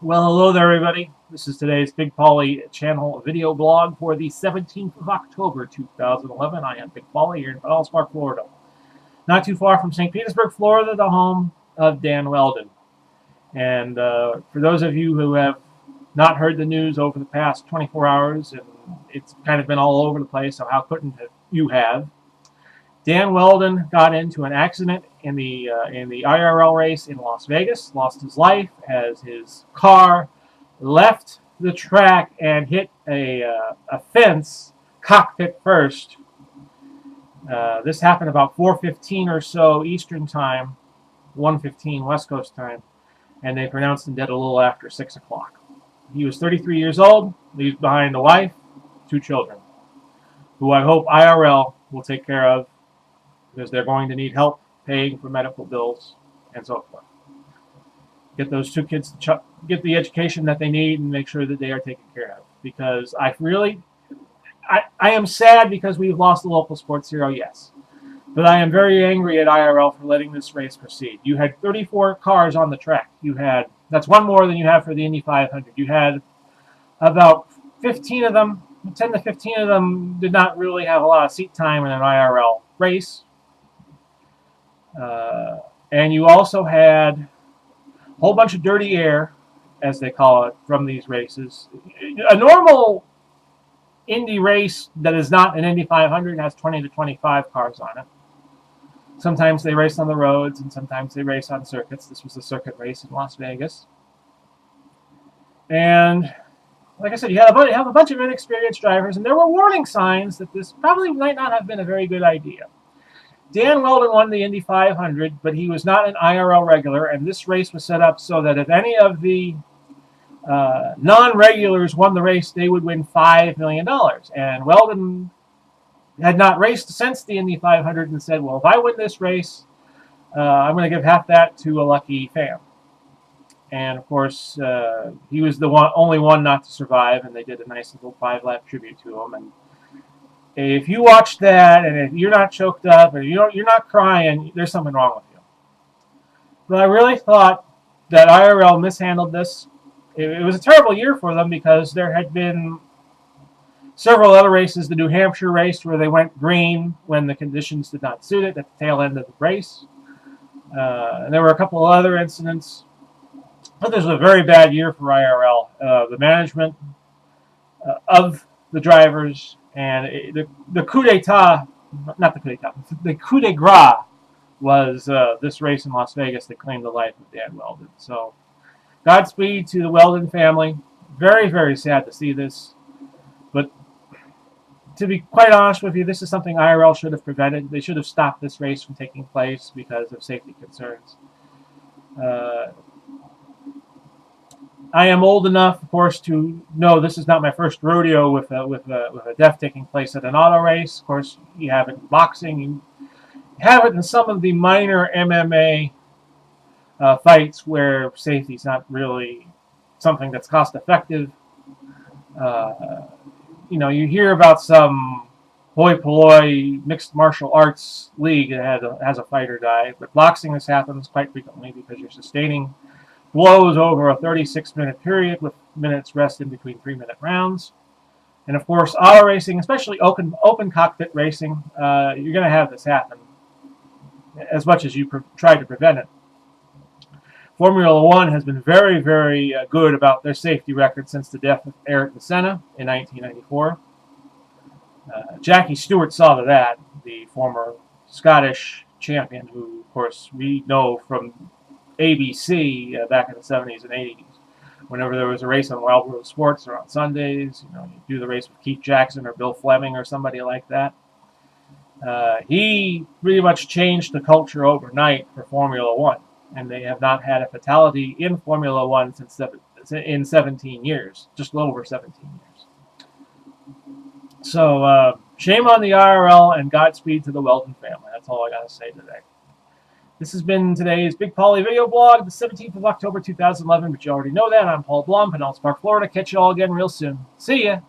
Well, hello there, everybody. This is today's Big Polly channel video blog for the 17th of October, 2011. I am Big Polly here in Pinellas Park, Florida. Not too far from St. Petersburg, Florida, the home of Dan Wheldon. And for those of you who have not heard the news over the past 24 hours, and it's kind of been all over the place, so how couldn't you have? Dan Wheldon got into an accident in the IRL race in Las Vegas, lost his life as his car left the track and hit a fence, cockpit first. This happened about 4:15 or so Eastern time, 1:15 West Coast time, and they pronounced him dead a little after 6 o'clock. He was 33 years old, leaves behind a wife, 2 children, who I hope IRL will take care of, because they're going to need help paying for medical bills and so forth. Get those 2 kids to get the education that they need and make sure that they are taken care of. Because I am sad because we've lost the local sports hero, yes. But I am very angry at IRL for letting this race proceed. You had 34 cars on the track. That's one more than you have for the Indy 500. You had about 15 of them, 10 to 15 of them did not really have a lot of seat time in an IRL race. And you also had a whole bunch of dirty air, as they call it, from these races. A normal Indy race that is not an Indy 500 has 20 to 25 cars on it. Sometimes they race on the roads, and sometimes they race on circuits. This was a circuit race in Las Vegas. And like I said, you have a bunch of inexperienced drivers, and there were warning signs that this probably might not have been a very good idea. Dan Wheldon won the Indy 500, but he was not an IRL regular, and this race was set up so that if any of the non-regulars won the race, they would win $5 million. And Wheldon had not raced since the Indy 500 and said, well, if I win this race, I'm going to give half that to a lucky fan. And, of course, he was the only one not to survive, and they did a nice little 5-lap tribute to him. And if you watch that and if you're not choked up and you're not crying, there's something wrong with you. But I really thought that IRL mishandled this. It was a terrible year for them because there had been several other races. The New Hampshire race where they went green when the conditions did not suit it at the tail end of the race. And there were a couple of other incidents. But this was a very bad year for IRL. The management of the drivers and the coup d'etat, not the coup d'etat, the coup de grace was this race in Las Vegas that claimed the life of Dan Wheldon. So, Godspeed to the Wheldon family. Very, very sad to see this. But to be quite honest with you, this is something IRL should have prevented. They should have stopped this race from taking place because of safety concerns. I am old enough, of course, to know this is not my first rodeo with a death taking place at an auto race. Of course, you have it in boxing. You have it in some of the minor MMA fights where safety is not really something that's cost effective. You hear about some hoi polloi mixed martial arts league that has a fighter die, but boxing, this happens quite frequently because you're sustaining blows over a 36-minute period with minutes rest in between 3-minute rounds. And of course, auto racing, especially open cockpit racing, you're going to have this happen as much as you try to prevent it. Formula One has been very, very good about their safety record since the death of Eric Senna in 1994. Jackie Stewart saw to that, the former Scottish champion, who, of course, we know from ABC back in the 70s and 80s. Whenever there was a race on Wild World Sports or on Sundays, you do the race with Keith Jackson or Bill Fleming or somebody like that. He pretty much changed the culture overnight for Formula One, and they have not had a fatality in Formula One in 17 years, just a little over 17 years. So shame on the IRL and Godspeed to the Wheldon family. That's all I got to say today. This has been today's Big Polly video blog, the 17th of October, 2011, but you already know that. I'm Paul Blum, Pinellas Park, Florida. Catch you all again real soon. See ya!